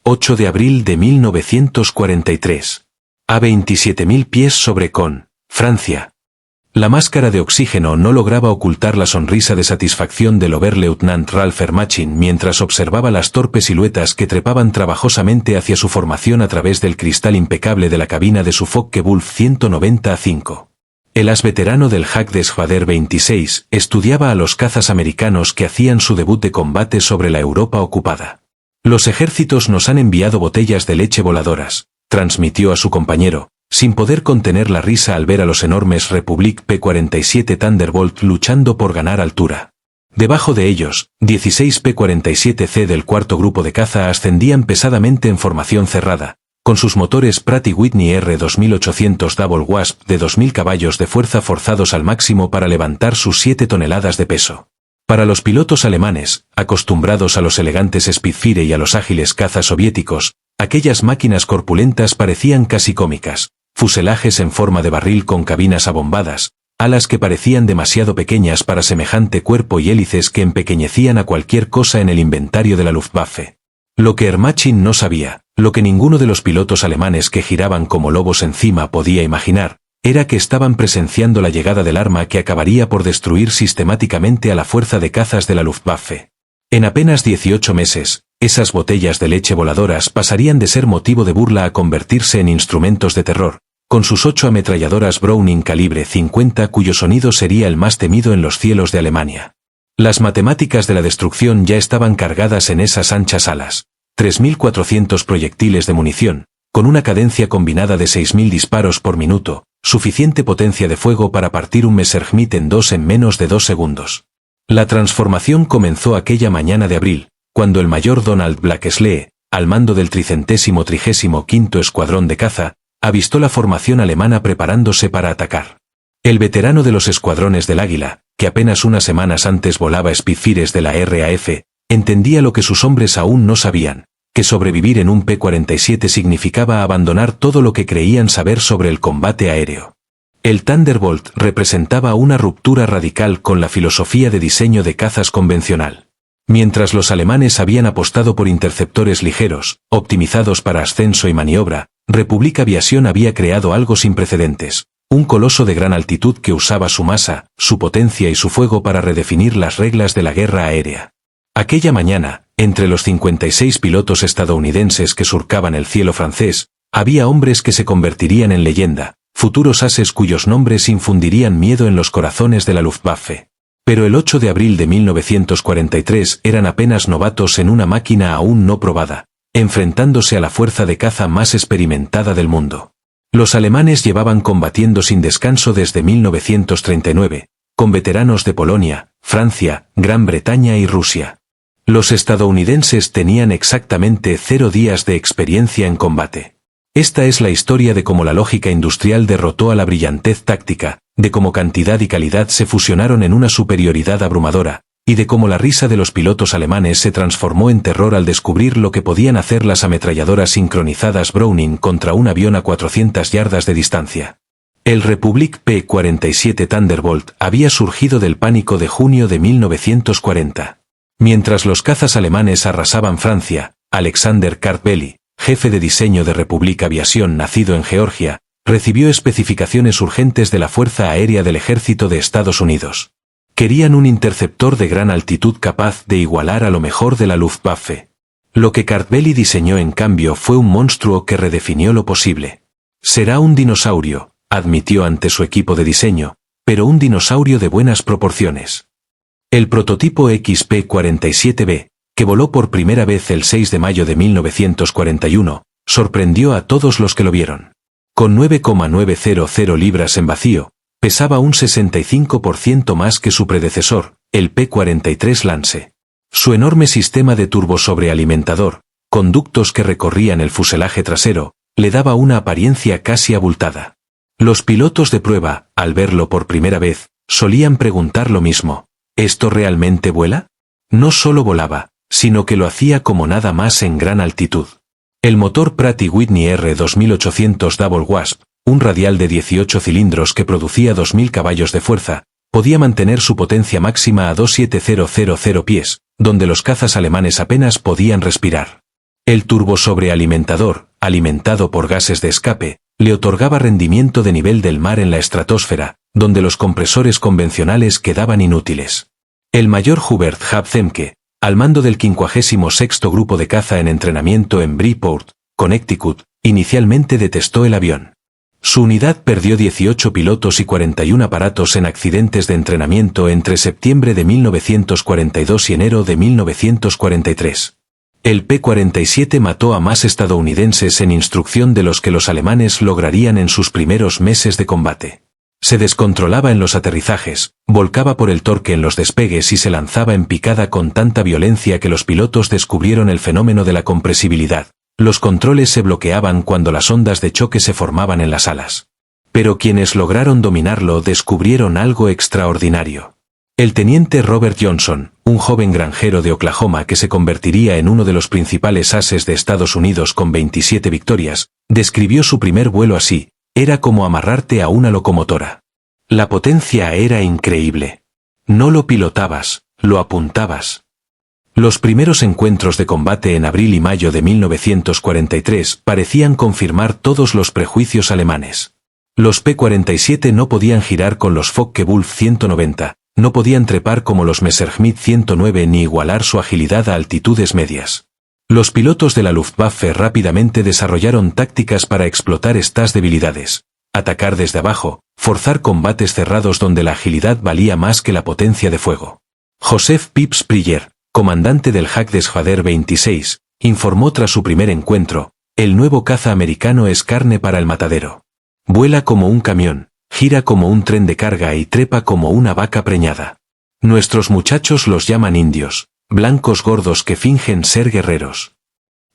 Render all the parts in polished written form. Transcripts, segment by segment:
8 de abril de 1943. A 27.000 pies sobre Caen, Francia. La máscara de oxígeno no lograba ocultar la sonrisa de satisfacción del Oberleutnant Ralph Ermachin mientras observaba las torpes siluetas que trepaban trabajosamente hacia su formación a través del cristal impecable de la cabina de su Focke-Wulf 190-5. El as veterano del Jagdgeschwader 26 estudiaba a los cazas americanos que hacían su debut de combate sobre la Europa ocupada. Los ejércitos nos han enviado botellas de leche voladoras, transmitió a su compañero, sin poder contener la risa al ver a los enormes Republic P-47 Thunderbolt luchando por ganar altura. Debajo de ellos, 16 P-47C del cuarto grupo de caza ascendían pesadamente en formación cerrada, con sus motores Pratt & Whitney R2800 Double Wasp de 2000 caballos de fuerza forzados al máximo para levantar sus 7 toneladas de peso. Para los pilotos alemanes, acostumbrados a los elegantes Spitfire y a los ágiles cazas soviéticos, aquellas máquinas corpulentas parecían casi cómicas, fuselajes en forma de barril con cabinas abombadas, alas que parecían demasiado pequeñas para semejante cuerpo y hélices que empequeñecían a cualquier cosa en el inventario de la Luftwaffe. Lo que Ermachin no sabía, lo que ninguno de los pilotos alemanes que giraban como lobos encima podía imaginar, era que estaban presenciando la llegada del arma que acabaría por destruir sistemáticamente a la fuerza de cazas de la Luftwaffe. En apenas 18 meses, esas botellas de leche voladoras pasarían de ser motivo de burla a convertirse en instrumentos de terror, con sus 8 ametralladoras Browning calibre 50 cuyo sonido sería el más temido en los cielos de Alemania. Las matemáticas de la destrucción ya estaban cargadas en esas anchas alas. 3.400 proyectiles de munición, con una cadencia combinada de 6.000 disparos por minuto, suficiente potencia de fuego para partir un Messerschmitt en dos en menos de 2 segundos. La transformación comenzó aquella mañana de abril, cuando el mayor Donald Blackeslee, al mando del 335º Escuadrón de Caza, avistó la formación alemana preparándose para atacar. El veterano de los escuadrones del Águila, que apenas unas semanas antes volaba Spitfires de la RAF, entendía lo que sus hombres aún no sabían, que sobrevivir en un P-47 significaba abandonar todo lo que creían saber sobre el combate aéreo. El Thunderbolt representaba una ruptura radical con la filosofía de diseño de cazas convencional. Mientras los alemanes habían apostado por interceptores ligeros, optimizados para ascenso y maniobra, Republic Aviation había creado algo sin precedentes, un coloso de gran altitud que usaba su masa, su potencia y su fuego para redefinir las reglas de la guerra aérea. Aquella mañana, entre los 56 pilotos estadounidenses que surcaban el cielo francés, había hombres que se convertirían en leyenda, futuros ases cuyos nombres infundirían miedo en los corazones de la Luftwaffe. Pero el 8 de abril de 1943 eran apenas novatos en una máquina aún no probada, enfrentándose a la fuerza de caza más experimentada del mundo. Los alemanes llevaban combatiendo sin descanso desde 1939, con veteranos de Polonia, Francia, Gran Bretaña y Rusia. Los estadounidenses tenían exactamente 0 días de experiencia en combate. Esta es la historia de cómo la lógica industrial derrotó a la brillantez táctica, de cómo cantidad y calidad se fusionaron en una superioridad abrumadora, y de cómo la risa de los pilotos alemanes se transformó en terror al descubrir lo que podían hacer las ametralladoras sincronizadas Browning contra un avión a 400 yardas de distancia. El Republic P-47 Thunderbolt había surgido del pánico de junio de 1940. Mientras los cazas alemanes arrasaban Francia, Alexander Kartveli, jefe de diseño de Republic Aviation nacido en Georgia, recibió especificaciones urgentes de la Fuerza Aérea del Ejército de Estados Unidos. Querían un interceptor de gran altitud capaz de igualar a lo mejor de la Luftwaffe. Lo que Kartveli diseñó en cambio fue un monstruo que redefinió lo posible. Será un dinosaurio, admitió ante su equipo de diseño, pero un dinosaurio de buenas proporciones. El prototipo XP-47B, que voló por primera vez el 6 de mayo de 1941, sorprendió a todos los que lo vieron. Con 9,900 libras en vacío, pesaba un 65% más que su predecesor, el P-43 Lance. Su enorme sistema de turbosobrealimentador, conductos que recorrían el fuselaje trasero, le daba una apariencia casi abultada. Los pilotos de prueba, al verlo por primera vez, solían preguntar lo mismo: ¿esto realmente vuela? No solo volaba, sino que lo hacía como nada más en gran altitud. El motor Pratt & Whitney R2800 Double Wasp, un radial de 18 cilindros que producía 2.000 caballos de fuerza, podía mantener su potencia máxima a 27000 pies, donde los cazas alemanes apenas podían respirar. El turbosobrealimentador, alimentado por gases de escape, le otorgaba rendimiento de nivel del mar en la estratosfera, donde los compresores convencionales quedaban inútiles. El mayor Hubert Hab Zemke, al mando del 56º Grupo de Caza en entrenamiento en Bridgeport, Connecticut, inicialmente detestó el avión. Su unidad perdió 18 pilotos y 41 aparatos en accidentes de entrenamiento entre septiembre de 1942 y enero de 1943. El P-47 mató a más estadounidenses en instrucción de los que los alemanes lograrían en sus primeros meses de combate. Se descontrolaba en los aterrizajes, volcaba por el torque en los despegues y se lanzaba en picada con tanta violencia que los pilotos descubrieron el fenómeno de la compresibilidad. Los controles se bloqueaban cuando las ondas de choque se formaban en las alas. Pero quienes lograron dominarlo descubrieron algo extraordinario. El teniente Robert Johnson, un joven granjero de Oklahoma que se convertiría en uno de los principales ases de Estados Unidos con 27 victorias, describió su primer vuelo así: era como amarrarte a una locomotora. La potencia era increíble. No lo pilotabas, lo apuntabas. Los primeros encuentros de combate en abril y mayo de 1943 parecían confirmar todos los prejuicios alemanes. Los P-47 no podían girar con los Focke-Wulf 190, no podían trepar como los Messerschmitt 109 ni igualar su agilidad a altitudes medias. Los pilotos de la Luftwaffe rápidamente desarrollaron tácticas para explotar estas debilidades: atacar desde abajo, forzar combates cerrados donde la agilidad valía más que la potencia de fuego. Joseph Pips Pryer, comandante del Hackdesschwader 26, informó tras su primer encuentro: el nuevo caza americano es carne para el matadero. Vuela como un camión, gira como un tren de carga y trepa como una vaca preñada. Nuestros muchachos los llaman indios, blancos gordos que fingen ser guerreros.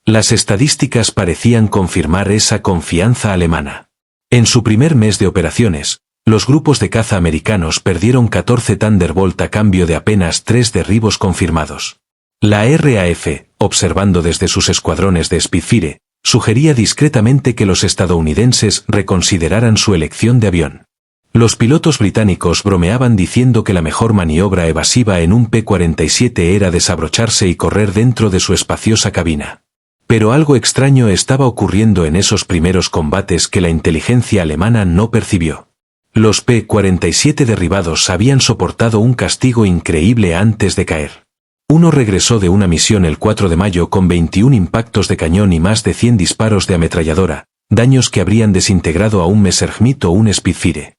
Las estadísticas parecían confirmar esa confianza alemana. En su primer mes de operaciones, los grupos de caza americanos perdieron 14 Thunderbolt a cambio de apenas 3 derribos confirmados. La RAF, observando desde sus escuadrones de Spitfire, sugería discretamente que los estadounidenses reconsideraran su elección de avión. Los pilotos británicos bromeaban diciendo que la mejor maniobra evasiva en un P-47 era desabrocharse y correr dentro de su espaciosa cabina. Pero algo extraño estaba ocurriendo en esos primeros combates que la inteligencia alemana no percibió. Los P-47 derribados habían soportado un castigo increíble antes de caer. Uno regresó de una misión el 4 de mayo con 21 impactos de cañón y más de 100 disparos de ametralladora, daños que habrían desintegrado a un Messerschmitt o un Spitfire.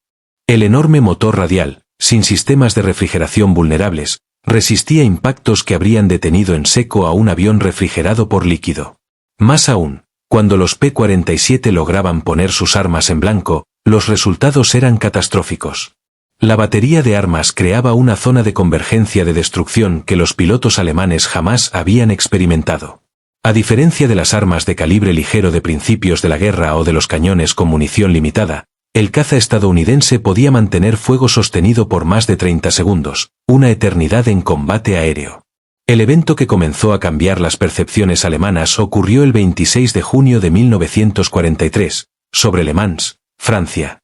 El enorme motor radial, sin sistemas de refrigeración vulnerables, resistía impactos que habrían detenido en seco a un avión refrigerado por líquido. Más aún, cuando los P-47 lograban poner sus armas en blanco, los resultados eran catastróficos. La batería de armas creaba una zona de convergencia de destrucción que los pilotos alemanes jamás habían experimentado. A diferencia de las armas de calibre ligero de principios de la guerra o de los cañones con munición limitada, el caza estadounidense podía mantener fuego sostenido por más de 30 segundos, una eternidad en combate aéreo. El evento que comenzó a cambiar las percepciones alemanas ocurrió el 26 de junio de 1943, sobre Le Mans, Francia.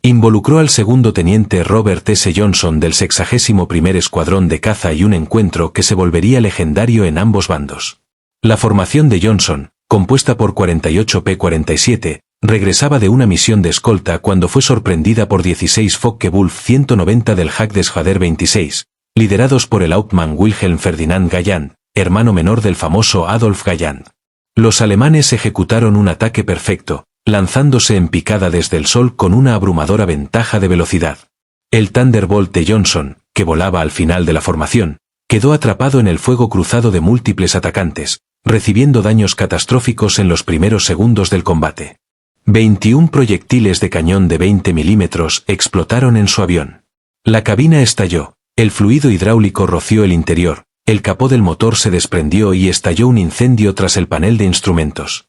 Involucró al segundo teniente Robert S. Johnson del 61º Escuadrón de Caza y un encuentro que se volvería legendario en ambos bandos. La formación de Johnson, compuesta por 48 P-47, regresaba de una misión de escolta cuando fue sorprendida por 16 Focke-Wulf 190 del Hackdesschwader 26, liderados por el Hauptmann Wilhelm Ferdinand Galland, hermano menor del famoso Adolf Galland. Los alemanes ejecutaron un ataque perfecto, lanzándose en picada desde el sol con una abrumadora ventaja de velocidad. El Thunderbolt de Johnson, que volaba al final de la formación, quedó atrapado en el fuego cruzado de múltiples atacantes, recibiendo daños catastróficos en los primeros segundos del combate. 21 proyectiles de cañón de 20 milímetros explotaron en su avión. La cabina estalló, el fluido hidráulico roció el interior, el capó del motor se desprendió y estalló un incendio tras el panel de instrumentos.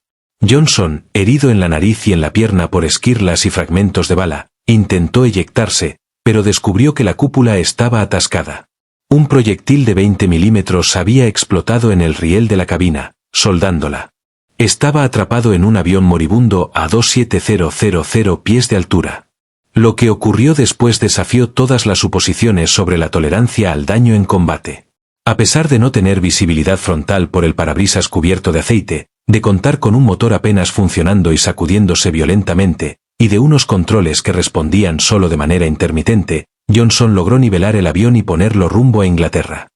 Johnson, herido en la nariz y en la pierna por esquirlas y fragmentos de bala, intentó eyectarse, pero descubrió que la cúpula estaba atascada. Un proyectil de 20 milímetros había explotado en el riel de la cabina, soldándola. Estaba atrapado en un avión moribundo a 27000 pies de altura. Lo que ocurrió después desafió todas las suposiciones sobre la tolerancia al daño en combate. A pesar de no tener visibilidad frontal por el parabrisas cubierto de aceite, de contar con un motor apenas funcionando y sacudiéndose violentamente, y de unos controles que respondían solo de manera intermitente, Johnson logró nivelar el avión y ponerlo rumbo a Inglaterra.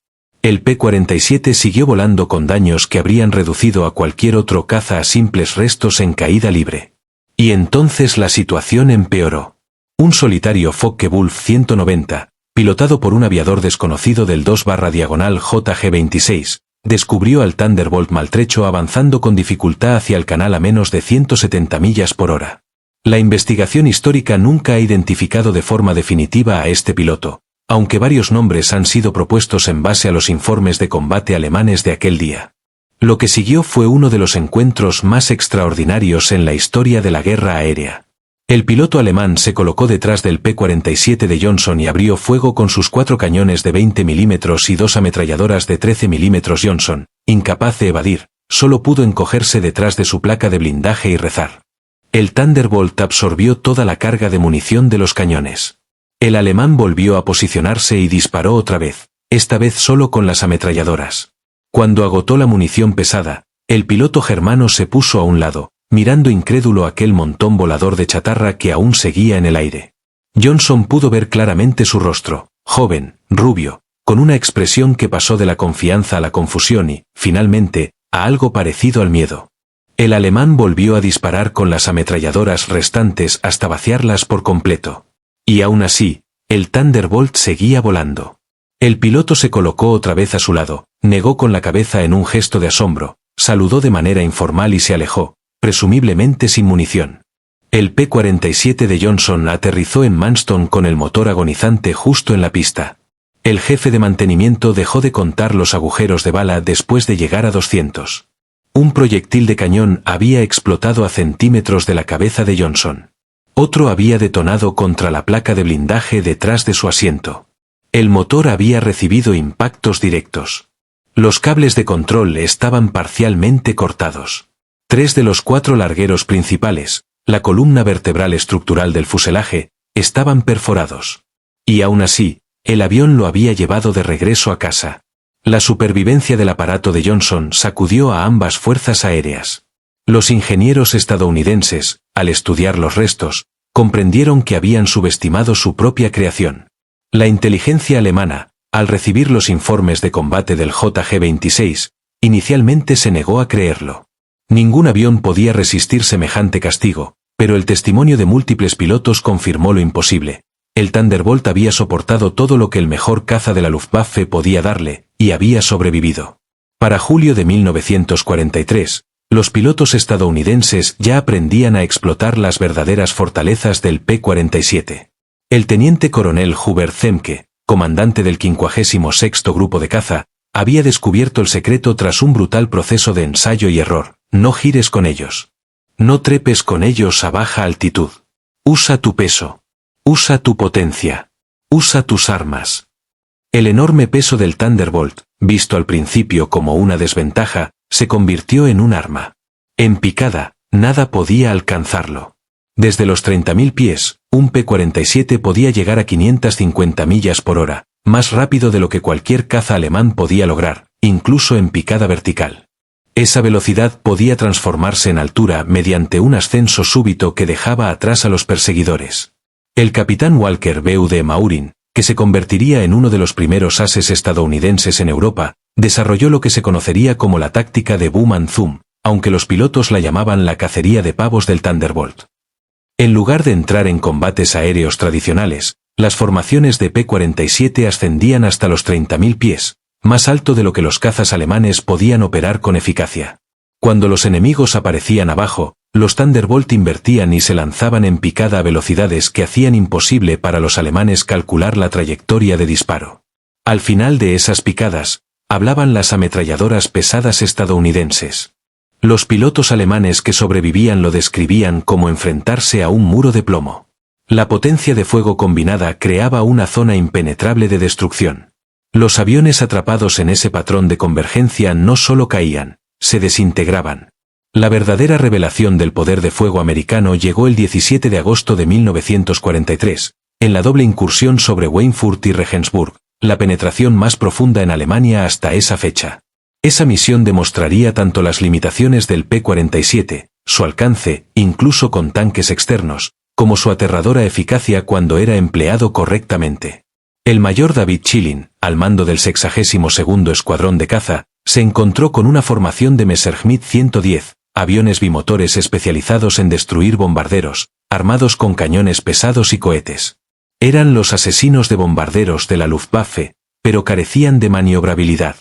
El P-47 siguió volando con daños que habrían reducido a cualquier otro caza a simples restos en caída libre. Y entonces la situación empeoró. Un solitario Focke-Wulf 190, pilotado por un aviador desconocido del 2/JG-26, descubrió al Thunderbolt maltrecho avanzando con dificultad hacia el canal a menos de 170 millas por hora. La investigación histórica nunca ha identificado de forma definitiva a este piloto, aunque varios nombres han sido propuestos en base a los informes de combate alemanes de aquel día. Lo que siguió fue uno de los encuentros más extraordinarios en la historia de la guerra aérea. El piloto alemán se colocó detrás del P-47 de Johnson y abrió fuego con sus 4 cañones de 20 milímetros y 2 ametralladoras de 13 milímetros. Johnson, incapaz de evadir, solo pudo encogerse detrás de su placa de blindaje y rezar. El Thunderbolt absorbió toda la carga de munición de los cañones. El alemán volvió a posicionarse y disparó otra vez, esta vez solo con las ametralladoras. Cuando agotó la munición pesada, el piloto germano se puso a un lado, mirando incrédulo aquel montón volador de chatarra que aún seguía en el aire. Johnson pudo ver claramente su rostro, joven, rubio, con una expresión que pasó de la confianza a la confusión y, finalmente, a algo parecido al miedo. El alemán volvió a disparar con las ametralladoras restantes hasta vaciarlas por completo. Y aún así, el Thunderbolt seguía volando. El piloto se colocó otra vez a su lado, negó con la cabeza en un gesto de asombro, saludó de manera informal y se alejó, presumiblemente sin munición. El P-47 de Johnson aterrizó en Manston con el motor agonizante justo en la pista. El jefe de mantenimiento dejó de contar los agujeros de bala después de llegar a 200. Un proyectil de cañón había explotado a centímetros de la cabeza de Johnson. Otro había detonado contra la placa de blindaje detrás de su asiento. El motor había recibido impactos directos. Los cables de control estaban parcialmente cortados. 3 de los 4 largueros principales, la columna vertebral estructural del fuselaje, estaban perforados. Y aún así, el avión lo había llevado de regreso a casa. La supervivencia del aparato de Johnson sacudió a ambas fuerzas aéreas. Los ingenieros estadounidenses, al estudiar los restos, comprendieron que habían subestimado su propia creación. La inteligencia alemana, al recibir los informes de combate del JG-26, inicialmente se negó a creerlo. Ningún avión podía resistir semejante castigo, pero el testimonio de múltiples pilotos confirmó lo imposible. El Thunderbolt había soportado todo lo que el mejor caza de la Luftwaffe podía darle, y había sobrevivido. Para julio de 1943, los pilotos estadounidenses ya aprendían a explotar las verdaderas fortalezas del P-47. El teniente coronel Hubert Zemke, comandante del 56º Grupo de Caza, había descubierto el secreto tras un brutal proceso de ensayo y error. No gires con ellos. No trepes con ellos a baja altitud. Usa tu peso. Usa tu potencia. Usa tus armas. El enorme peso del Thunderbolt, visto al principio como una desventaja, se convirtió en un arma. En picada, nada podía alcanzarlo. Desde los 30.000 pies, un P-47 podía llegar a 550 millas por hora, más rápido de lo que cualquier caza alemán podía lograr, incluso en picada vertical. Esa velocidad podía transformarse en altura mediante un ascenso súbito que dejaba atrás a los perseguidores. El capitán Walker B.U.D. Maurin, que se convertiría en uno de los primeros ases estadounidenses en Europa, desarrolló lo que se conocería como la táctica de boom and zoom, aunque los pilotos la llamaban la cacería de pavos del Thunderbolt. En lugar de entrar en combates aéreos tradicionales, las formaciones de P-47 ascendían hasta los 30.000 pies, más alto de lo que los cazas alemanes podían operar con eficacia. Cuando los enemigos aparecían abajo, los Thunderbolt invertían y se lanzaban en picada a velocidades que hacían imposible para los alemanes calcular la trayectoria de disparo. Al final de esas picadas, hablaban las ametralladoras pesadas estadounidenses. Los pilotos alemanes que sobrevivían lo describían como enfrentarse a un muro de plomo. La potencia de fuego combinada creaba una zona impenetrable de destrucción. Los aviones atrapados en ese patrón de convergencia no solo caían, se desintegraban. La verdadera revelación del poder de fuego americano llegó el 17 de agosto de 1943, en la doble incursión sobre Schweinfurt y Regensburg, la penetración más profunda en Alemania hasta esa fecha. Esa misión demostraría tanto las limitaciones del P-47, su alcance, incluso con tanques externos, como su aterradora eficacia cuando era empleado correctamente. El mayor David Chilin, al mando del 62º Escuadrón de Caza, se encontró con una formación de Messerschmitt 110, aviones bimotores especializados en destruir bombarderos, armados con cañones pesados y cohetes. Eran los asesinos de bombarderos de la Luftwaffe, pero carecían de maniobrabilidad.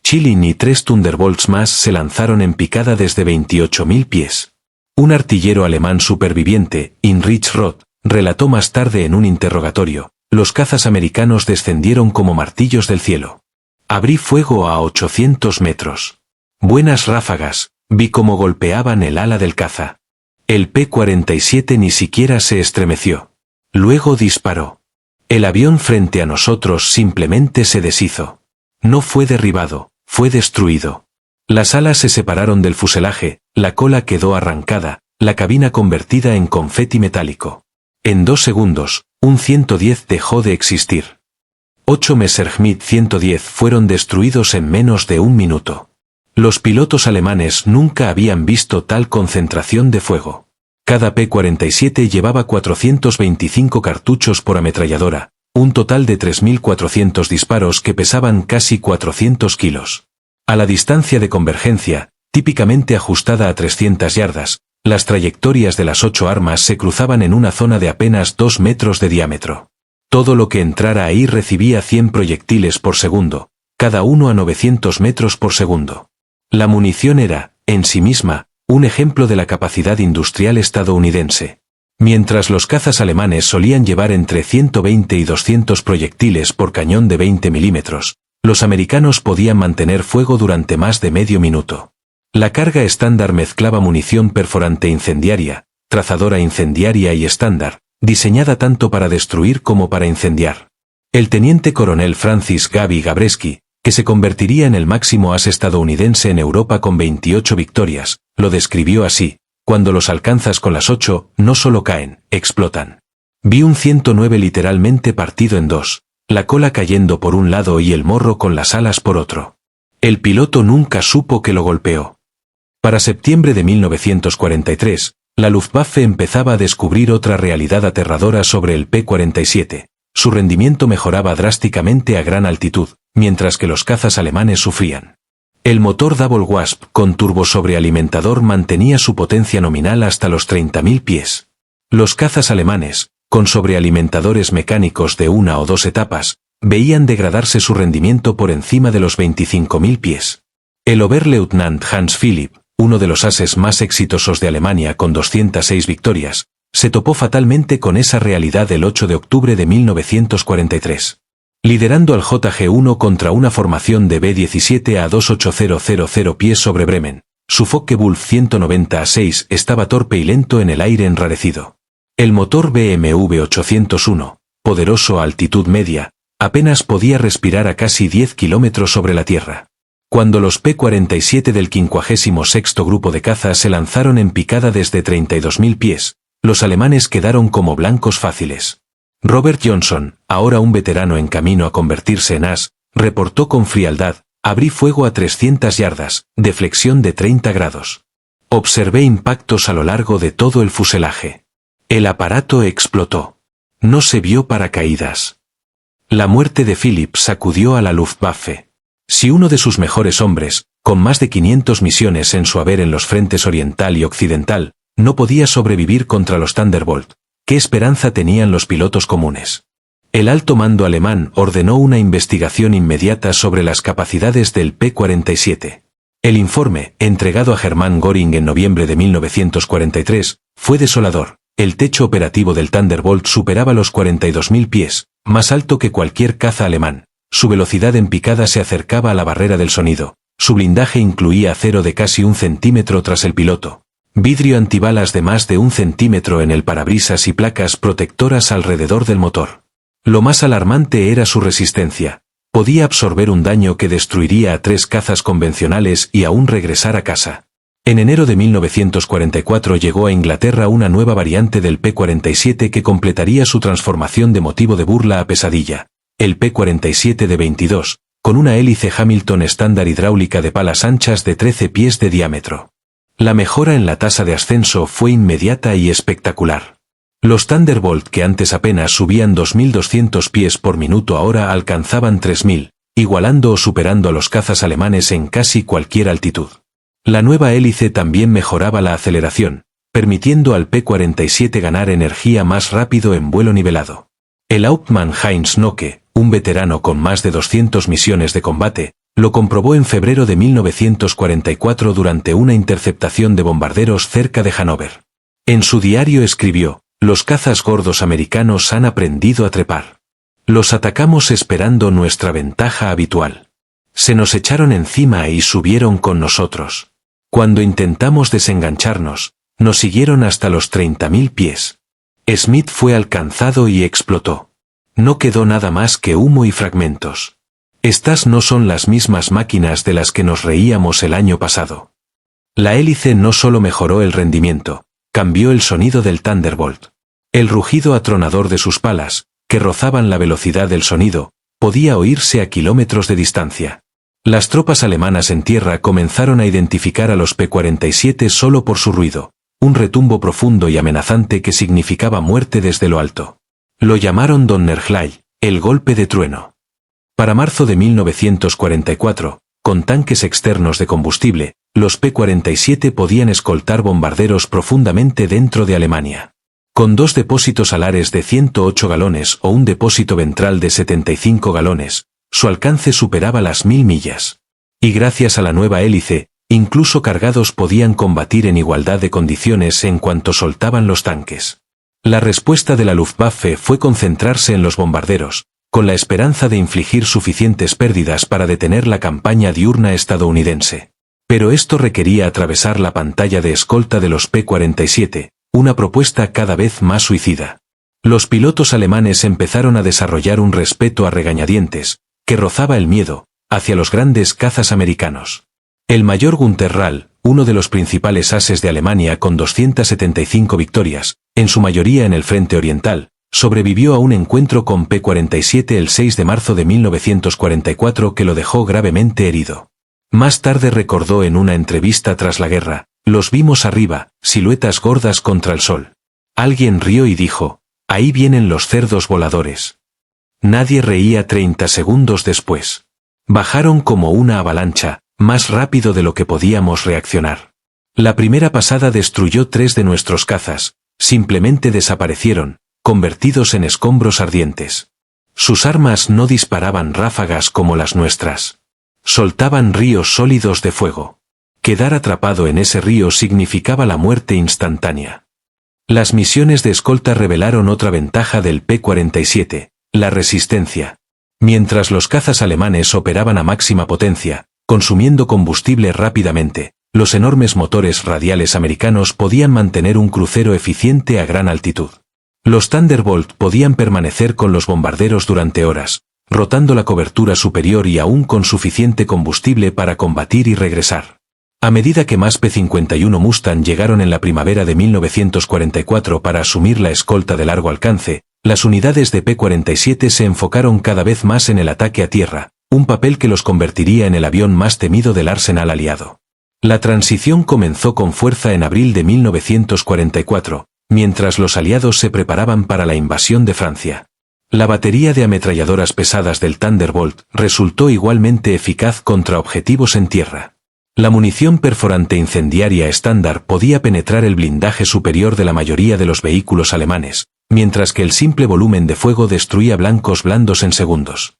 Chilin y 3 Thunderbolts más se lanzaron en picada desde 28.000 pies. Un artillero alemán superviviente, Heinrich Roth, relató más tarde en un interrogatorio: los cazas americanos descendieron como martillos del cielo. Abrí fuego a 800 metros. Buenas ráfagas, vi cómo golpeaban el ala del caza. El P-47 ni siquiera se estremeció. Luego disparó. El avión frente a nosotros simplemente se deshizo. No fue derribado, fue destruido. Las alas se separaron del fuselaje, la cola quedó arrancada, la cabina convertida en confeti metálico. En 2 segundos, un 110 dejó de existir. 8 Messerschmitt 110 fueron destruidos en menos de un minuto. Los pilotos alemanes nunca habían visto tal concentración de fuego. Cada P-47 llevaba 425 cartuchos por ametralladora, un total de 3.400 disparos que pesaban casi 400 kilos. A la distancia de convergencia, típicamente ajustada a 300 yardas, las trayectorias de las 8 armas se cruzaban en una zona de apenas 2 metros de diámetro. Todo lo que entrara ahí recibía 100 proyectiles por segundo, cada uno a 900 metros por segundo. La munición era, en sí misma, un ejemplo de la capacidad industrial estadounidense. Mientras los cazas alemanes solían llevar entre 120 y 200 proyectiles por cañón de 20 milímetros, los americanos podían mantener fuego durante más de medio minuto. La carga estándar mezclaba munición perforante incendiaria, trazadora incendiaria y estándar, diseñada tanto para destruir como para incendiar. El teniente coronel Francis Gaby Gabreski, que se convertiría en el máximo as estadounidense en Europa con 28 victorias, lo describió así: cuando los alcanzas con las 8, no solo caen, explotan. Vi un 109 literalmente partido en dos, la cola cayendo por un lado y el morro con las alas por otro. El piloto nunca supo que lo golpeó. Para septiembre de 1943, la Luftwaffe empezaba a descubrir otra realidad aterradora sobre el P-47. Su rendimiento mejoraba drásticamente a gran altitud, mientras que los cazas alemanes sufrían. El motor Double Wasp con turbosobrealimentador mantenía su potencia nominal hasta los 30.000 pies. Los cazas alemanes, con sobrealimentadores mecánicos de 1 o 2 etapas, veían degradarse su rendimiento por encima de los 25.000 pies. El Oberleutnant Hans Philipp, uno de los ases más exitosos de Alemania con 206 victorias, se topó fatalmente con esa realidad el 8 de octubre de 1943. Liderando al JG-1 contra una formación de B-17 a 28000 pies sobre Bremen, su Focke-Wulf 190-6 estaba torpe y lento en el aire enrarecido. El motor BMW 801, poderoso a altitud media, apenas podía respirar a casi 10 kilómetros sobre la tierra. Cuando los P-47 del 56º Grupo de Caza se lanzaron en picada desde 32.000 pies, los alemanes quedaron como blancos fáciles. Robert Johnson, ahora un veterano en camino a convertirse en as, reportó con frialdad: abrí fuego a 300 yardas, de flexión de 30 grados. Observé impactos a lo largo de todo el fuselaje. El aparato explotó. No se vio paracaídas. La muerte de Philipp sacudió a la Luftwaffe. Si uno de sus mejores hombres, con más de 500 misiones en su haber en los frentes oriental y occidental, no podía sobrevivir contra los Thunderbolt, ¿qué esperanza tenían los pilotos comunes? El alto mando alemán ordenó una investigación inmediata sobre las capacidades del P-47. El informe, entregado a Hermann Göring en noviembre de 1943, fue desolador. El techo operativo del Thunderbolt superaba los 42.000 pies, más alto que cualquier caza alemán. Su velocidad en picada se acercaba a la barrera del sonido. Su blindaje incluía acero de casi 1 centímetro tras el piloto, vidrio antibalas de más de 1 centímetro en el parabrisas y placas protectoras alrededor del motor. Lo más alarmante era su resistencia. Podía absorber un daño que destruiría a 3 cazas convencionales y aún regresar a casa. En enero de 1944 llegó a Inglaterra una nueva variante del P-47 que completaría su transformación de motivo de burla a pesadilla. El P-47 de 22, con una hélice Hamilton estándar hidráulica de palas anchas de 13 pies de diámetro. La mejora en la tasa de ascenso fue inmediata y espectacular. Los Thunderbolt, que antes apenas subían 2.200 pies por minuto, ahora alcanzaban 3.000, igualando o superando a los cazas alemanes en casi cualquier altitud. La nueva hélice también mejoraba la aceleración, permitiendo al P-47 ganar energía más rápido en vuelo nivelado. El Hauptmann Heinz Nocke, un veterano con más de 200 misiones de combate, lo comprobó en febrero de 1944 durante una interceptación de bombarderos cerca de Hannover. En su diario escribió: «Los cazas gordos americanos han aprendido a trepar. Los atacamos esperando nuestra ventaja habitual. Se nos echaron encima y subieron con nosotros. Cuando intentamos desengancharnos, nos siguieron hasta los 30.000 pies. Smith fue alcanzado y explotó. No quedó nada más que humo y fragmentos. Estas no son las mismas máquinas de las que nos reíamos el año pasado». La hélice no solo mejoró el rendimiento, cambió el sonido del Thunderbolt. El rugido atronador de sus palas, que rozaban la velocidad del sonido, podía oírse a kilómetros de distancia. Las tropas alemanas en tierra comenzaron a identificar a los P-47 solo por su ruido, un retumbo profundo y amenazante que significaba muerte desde lo alto. Lo llamaron Donnerschlag, el golpe de trueno. Para marzo de 1944, con tanques externos de combustible, los P-47 podían escoltar bombarderos profundamente dentro de Alemania. Con 2 depósitos alares de 108 galones o un depósito ventral de 75 galones, su alcance superaba las 1000 millas. Y gracias a la nueva hélice, incluso cargados podían combatir en igualdad de condiciones en cuanto soltaban los tanques. La respuesta de la Luftwaffe fue concentrarse en los bombarderos, con la esperanza de infligir suficientes pérdidas para detener la campaña diurna estadounidense. Pero esto requería atravesar la pantalla de escolta de los P-47, una propuesta cada vez más suicida. Los pilotos alemanes empezaron a desarrollar un respeto a regañadientes, que rozaba el miedo, hacia los grandes cazas americanos. El mayor Günther Rall, uno de los principales ases de Alemania con 275 victorias, en su mayoría en el frente oriental, sobrevivió a un encuentro con P-47 el 6 de marzo de 1944 que lo dejó gravemente herido. Más tarde recordó en una entrevista tras la guerra: «Los vimos arriba, siluetas gordas contra el sol. Alguien rió y dijo: ahí vienen los cerdos voladores». Nadie reía 30 segundos después. Bajaron como una avalancha, más rápido de lo que podíamos reaccionar. La primera pasada destruyó 3 de nuestros cazas, simplemente desaparecieron, convertidos en escombros ardientes. Sus armas no disparaban ráfagas como las nuestras. Soltaban ríos sólidos de fuego. Quedar atrapado en ese río significaba la muerte instantánea. Las misiones de escolta revelaron otra ventaja del P-47, la resistencia. Mientras los cazas alemanes operaban a máxima potencia, consumiendo combustible rápidamente, los enormes motores radiales americanos podían mantener un crucero eficiente a gran altitud. Los Thunderbolt podían permanecer con los bombarderos durante horas, rotando la cobertura superior y aún con suficiente combustible para combatir y regresar. A medida que más P-51 Mustang llegaron en la primavera de 1944 para asumir la escolta de largo alcance, las unidades de P-47 se enfocaron cada vez más en el ataque a tierra, un papel que los convertiría en el avión más temido del arsenal aliado. La transición comenzó con fuerza en abril de 1944, mientras los aliados se preparaban para la invasión de Francia. La batería de ametralladoras pesadas del Thunderbolt resultó igualmente eficaz contra objetivos en tierra. La munición perforante incendiaria estándar podía penetrar el blindaje superior de la mayoría de los vehículos alemanes, mientras que el simple volumen de fuego destruía blancos blandos en segundos.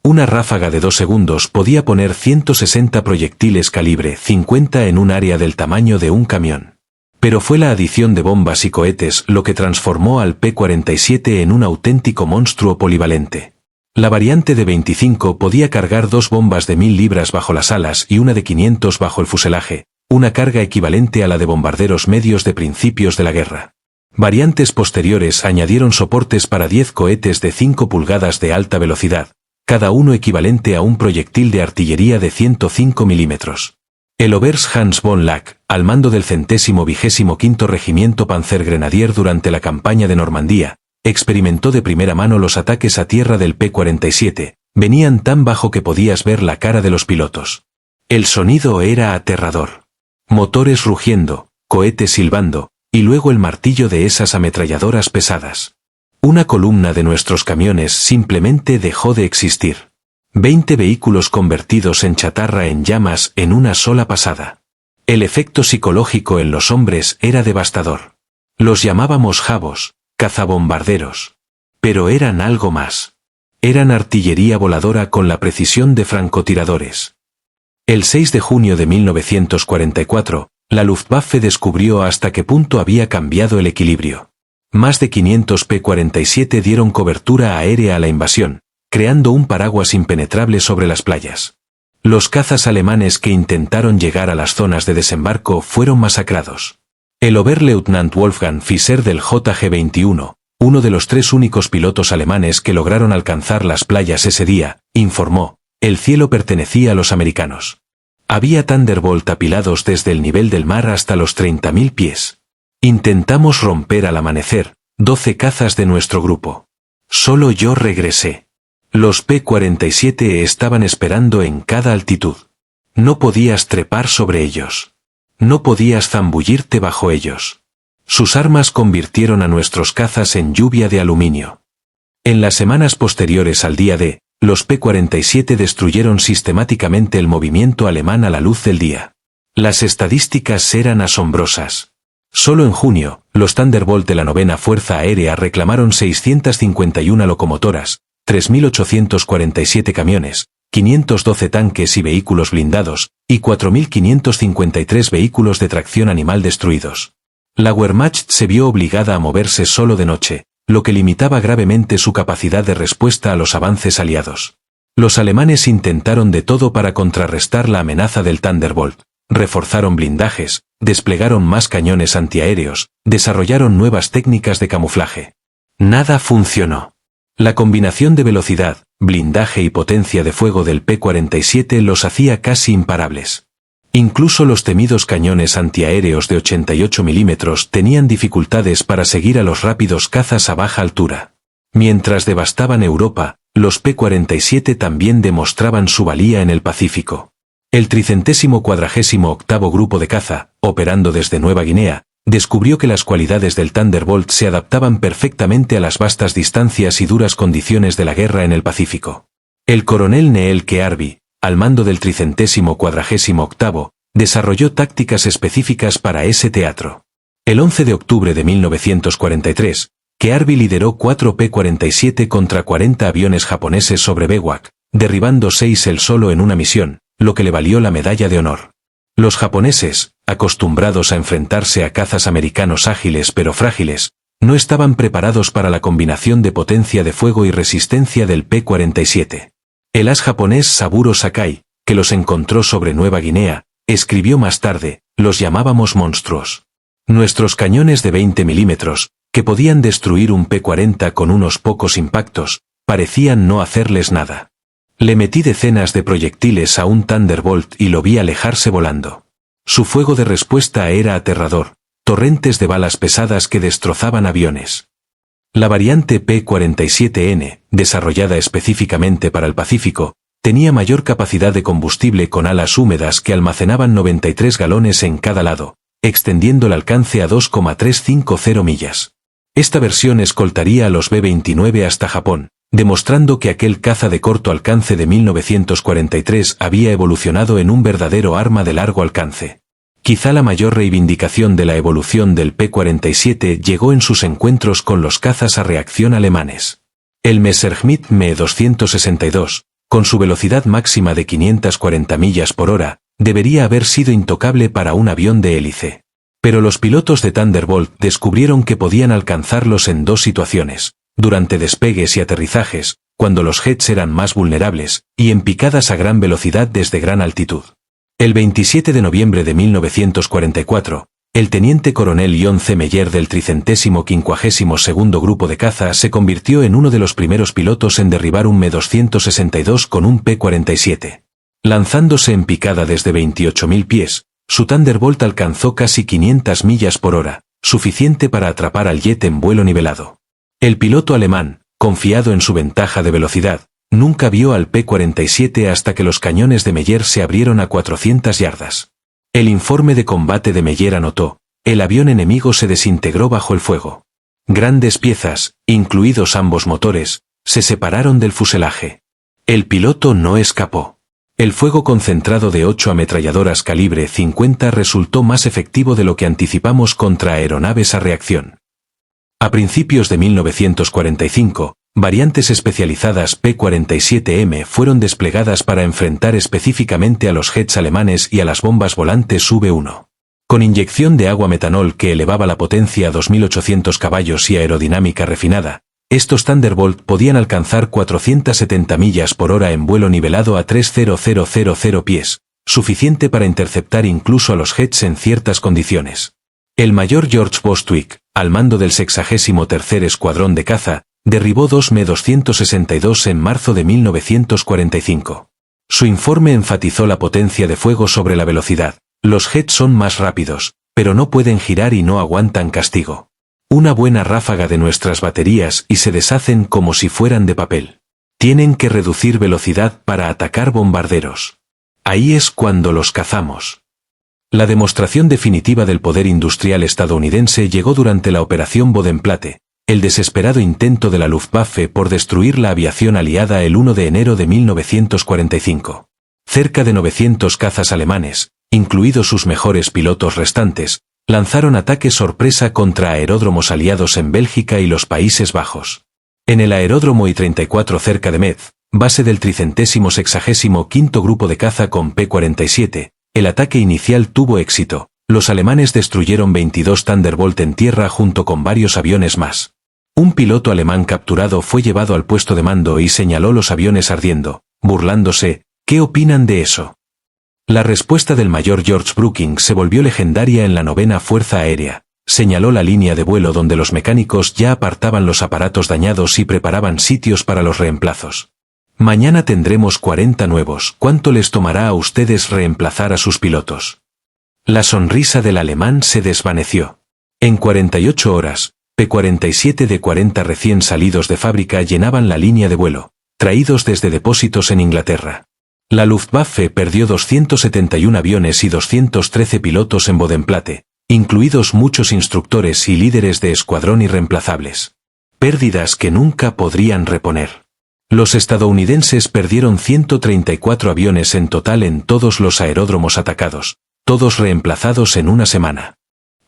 Una ráfaga de 2 segundos podía poner 160 proyectiles calibre 50 en un área del tamaño de un camión. Pero fue la adición de bombas y cohetes lo que transformó al P-47 en un auténtico monstruo polivalente. La variante de 25 podía cargar 2 bombas de 1000 libras bajo las alas y una de 500 bajo el fuselaje, una carga equivalente a la de bombarderos medios de principios de la guerra. Variantes posteriores añadieron soportes para 10 cohetes de 5 pulgadas de alta velocidad, cada uno equivalente a un proyectil de artillería de 105 milímetros. El Oberst Hans von Lack, al mando del 125º Regimiento Panzergrenadier durante la campaña de Normandía, experimentó de primera mano los ataques a tierra del P-47, Venían tan bajo que podías ver la cara de los pilotos. El sonido era aterrador. Motores rugiendo, cohetes silbando, y luego el martillo de esas ametralladoras pesadas. Una columna de nuestros camiones simplemente dejó de existir. 20 vehículos convertidos en chatarra en llamas en una sola pasada. El efecto psicológico en los hombres era devastador. Los llamábamos jabos, cazabombarderos. Pero eran algo más. Eran artillería voladora con la precisión de francotiradores. El 6 de junio de 1944, la Luftwaffe descubrió hasta qué punto había cambiado el equilibrio. Más de 500 P-47 dieron cobertura aérea a la invasión, creando un paraguas impenetrable sobre las playas. Los cazas alemanes que intentaron llegar a las zonas de desembarco fueron masacrados. El Oberleutnant Wolfgang Fischer del JG-21, uno de los 3 únicos pilotos alemanes que lograron alcanzar las playas ese día, informó: el cielo pertenecía a los americanos. Había Thunderbolt apilados desde el nivel del mar hasta los 30.000 pies. Intentamos romper al amanecer, 12 cazas de nuestro grupo. Solo yo regresé. Los P-47 estaban esperando en cada altitud. No podías trepar sobre ellos. No podías zambullirte bajo ellos. Sus armas convirtieron a nuestros cazas en lluvia de aluminio. En las semanas posteriores al día D, los P-47 destruyeron sistemáticamente el movimiento alemán a la luz del día. Las estadísticas eran asombrosas. Solo en junio, los Thunderbolt de la 9ª Fuerza Aérea reclamaron 651 locomotoras, 3.847 camiones, 512 tanques y vehículos blindados, y 4.553 vehículos de tracción animal destruidos. La Wehrmacht se vio obligada a moverse solo de noche, lo que limitaba gravemente su capacidad de respuesta a los avances aliados. Los alemanes intentaron de todo para contrarrestar la amenaza del Thunderbolt. Reforzaron blindajes, desplegaron más cañones antiaéreos, desarrollaron nuevas técnicas de camuflaje. Nada funcionó. La combinación de velocidad, blindaje y potencia de fuego del P-47 los hacía casi imparables. Incluso los temidos cañones antiaéreos de 88 milímetros tenían dificultades para seguir a los rápidos cazas a baja altura. Mientras devastaban Europa, los P-47 también demostraban su valía en el Pacífico. El 348º Grupo de Caza, operando desde Nueva Guinea, descubrió que las cualidades del Thunderbolt se adaptaban perfectamente a las vastas distancias y duras condiciones de la guerra en el Pacífico. El coronel Neil Kearby, al mando del 348º, desarrolló tácticas específicas para ese teatro. El 11 de octubre de 1943, Kearby lideró 4 P-47 contra 40 aviones japoneses sobre Bewak, derribando 6 él solo en una misión, lo que le valió la medalla de honor. Los japoneses, acostumbrados a enfrentarse a cazas americanos ágiles pero frágiles, no estaban preparados para la combinación de potencia de fuego y resistencia del P-47. El as japonés Saburo Sakai, que los encontró sobre Nueva Guinea, escribió más tarde: los llamábamos monstruos. Nuestros cañones de 20 milímetros, que podían destruir un P-40 con unos pocos impactos, parecían no hacerles nada. Le metí decenas de proyectiles a un Thunderbolt y lo vi alejarse volando. Su fuego de respuesta era aterrador, torrentes de balas pesadas que destrozaban aviones. La variante P-47N, desarrollada específicamente para el Pacífico, tenía mayor capacidad de combustible con alas húmedas que almacenaban 93 galones en cada lado, extendiendo el alcance a 2,350 millas. Esta versión escoltaría a los B-29 hasta Japón, demostrando que aquel caza de corto alcance de 1943 había evolucionado en un verdadero arma de largo alcance. Quizá la mayor reivindicación de la evolución del P-47 llegó en sus encuentros con los cazas a reacción alemanes. El Messerschmitt Me-262, con su velocidad máxima de 540 millas por hora, debería haber sido intocable para un avión de hélice. Pero los pilotos de Thunderbolt descubrieron que podían alcanzarlos en 2 situaciones: durante despegues y aterrizajes, cuando los jets eran más vulnerables, y en picadas a gran velocidad desde gran altitud. El 27 de noviembre de 1944, el teniente coronel John C. Meyer del 352º Grupo de Caza se convirtió en uno de los primeros pilotos en derribar un Me-262 con un P-47. Lanzándose en picada desde 28.000 pies, su Thunderbolt alcanzó casi 500 millas por hora, suficiente para atrapar al jet en vuelo nivelado. El piloto alemán, confiado en su ventaja de velocidad, Nunca vio al P-47 hasta que los cañones de Meyer se abrieron a 400 yardas. El informe de combate de Meyer anotó: el avión enemigo se desintegró bajo el fuego. Grandes piezas, incluidos ambos motores, se separaron del fuselaje. El piloto no escapó. El fuego concentrado de 8 ametralladoras calibre 50 resultó más efectivo de lo que anticipamos contra aeronaves a reacción. A principios de 1945, variantes especializadas P-47M fueron desplegadas para enfrentar específicamente a los jets alemanes y a las bombas volantes V-1. Con inyección de agua metanol que elevaba la potencia a 2.800 caballos y aerodinámica refinada, estos Thunderbolt podían alcanzar 470 millas por hora en vuelo nivelado a 3.0000 pies, suficiente para interceptar incluso a los jets en ciertas condiciones. El mayor George Bostwick, al mando del 63º Escuadrón de Caza, derribó dos Me-262 en marzo de 1945. Su informe enfatizó la potencia de fuego sobre la velocidad. Los jets son más rápidos, pero no pueden girar y no aguantan castigo. Una buena ráfaga de nuestras baterías y se deshacen como si fueran de papel. Tienen que reducir velocidad para atacar bombarderos. Ahí es cuando los cazamos. La demostración definitiva del poder industrial estadounidense llegó durante la Operación Bodenplatte, el desesperado intento de la Luftwaffe por destruir la aviación aliada el 1 de enero de 1945. Cerca de 900 cazas alemanes, incluidos sus mejores pilotos restantes, lanzaron ataques sorpresa contra aeródromos aliados en Bélgica y los Países Bajos. En el aeródromo I-34 cerca de Metz, base del 365º Grupo de Caza con P-47, el ataque inicial tuvo éxito. Los alemanes destruyeron 22 Thunderbolt en tierra junto con varios aviones más. Un piloto alemán capturado fue llevado al puesto de mando y señaló los aviones ardiendo, burlándose: ¿qué opinan de eso? La respuesta del mayor George Brookings se volvió legendaria en la 9ª Fuerza Aérea. Señaló la línea de vuelo donde los mecánicos ya apartaban los aparatos dañados y preparaban sitios para los reemplazos. Mañana tendremos 40 nuevos. ¿Cuánto les tomará a ustedes reemplazar a sus pilotos? La sonrisa del alemán se desvaneció. En 48 horas, P-47 de 40 recién salidos de fábrica llenaban la línea de vuelo, traídos desde depósitos en Inglaterra. La Luftwaffe perdió 271 aviones y 213 pilotos en Bodenplatte, incluidos muchos instructores y líderes de escuadrón irreemplazables. Pérdidas que nunca podrían reponer. Los estadounidenses perdieron 134 aviones en total en todos los aeródromos atacados, todos reemplazados en una semana.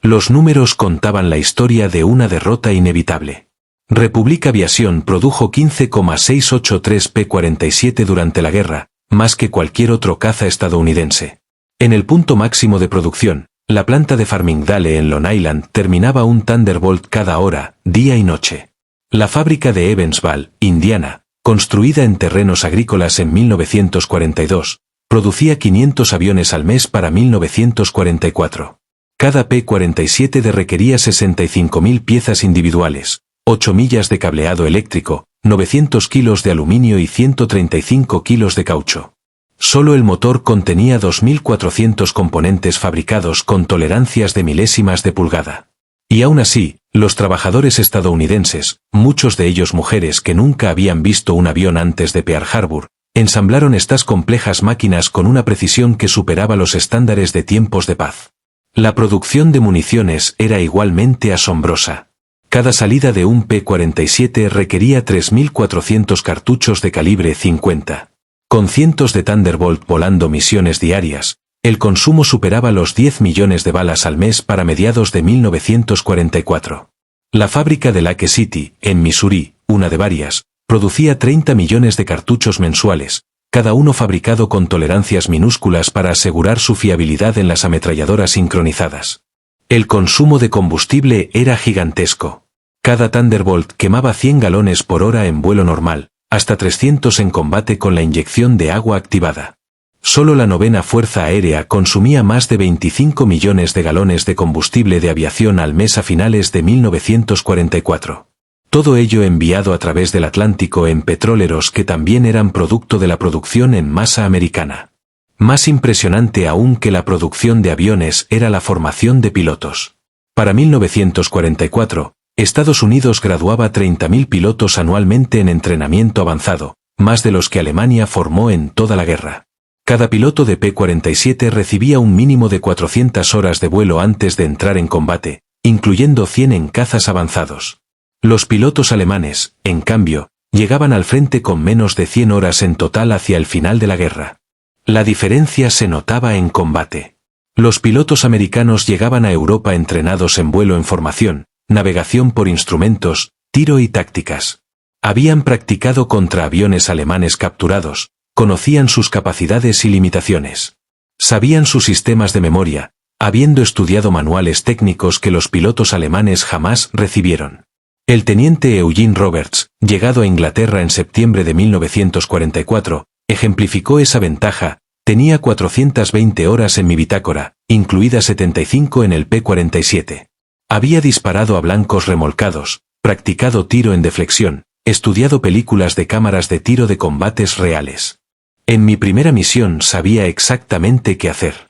Los números contaban la historia de una derrota inevitable. Republic Aviation produjo 15,683 P-47 durante la guerra, más que cualquier otro caza estadounidense. En el punto máximo de producción, la planta de Farmingdale en Long Island terminaba un Thunderbolt cada hora, día y noche. La fábrica de Evansville, Indiana, construida en terrenos agrícolas en 1942, producía 500 aviones al mes para 1944. Cada P-47 requería 65.000 piezas individuales, 8 millas de cableado eléctrico, 900 kilos de aluminio y 135 kilos de caucho. Solo el motor contenía 2.400 componentes fabricados con tolerancias de milésimas de pulgada. Y aún así, los trabajadores estadounidenses, muchos de ellos mujeres que nunca habían visto un avión antes de Pearl Harbor, ensamblaron estas complejas máquinas con una precisión que superaba los estándares de tiempos de paz. La producción de municiones era igualmente asombrosa. Cada salida de un P-47 requería 3.400 cartuchos de calibre 50. Con cientos de Thunderbolt volando misiones diarias, el consumo superaba los 10 millones de balas al mes para mediados de 1944. La fábrica de Lake City, en Missouri, una de varias, producía 30 millones de cartuchos mensuales, cada uno fabricado con tolerancias minúsculas para asegurar su fiabilidad en las ametralladoras sincronizadas. El consumo de combustible era gigantesco. Cada Thunderbolt quemaba 100 galones por hora en vuelo normal, hasta 300 en combate con la inyección de agua activada. Solo la 9ª Fuerza Aérea consumía más de 25 millones de galones de combustible de aviación al mes a finales de 1944. Todo ello enviado a través del Atlántico en petróleros que también eran producto de la producción en masa americana. Más impresionante aún que la producción de aviones era la formación de pilotos. Para 1944, Estados Unidos graduaba 30.000 pilotos anualmente en entrenamiento avanzado, más de los que Alemania formó en toda la guerra. Cada piloto de P-47 recibía un mínimo de 400 horas de vuelo antes de entrar en combate, incluyendo 100 en cazas avanzados. Los pilotos alemanes, en cambio, llegaban al frente con menos de 100 horas en total hacia el final de la guerra. La diferencia se notaba en combate. Los pilotos americanos llegaban a Europa entrenados en vuelo en formación, navegación por instrumentos, tiro y tácticas. Habían practicado contra aviones alemanes capturados, conocían sus capacidades y limitaciones. Sabían sus sistemas de memoria, habiendo estudiado manuales técnicos que los pilotos alemanes jamás recibieron. El teniente Eugene Roberts, llegado a Inglaterra en septiembre de 1944, ejemplificó esa ventaja. Tenía 420 horas en mi bitácora, incluidas 75 en el P-47. Había disparado a blancos remolcados, practicado tiro en deflexión, estudiado películas de cámaras de tiro de combates reales. En mi primera misión sabía exactamente qué hacer.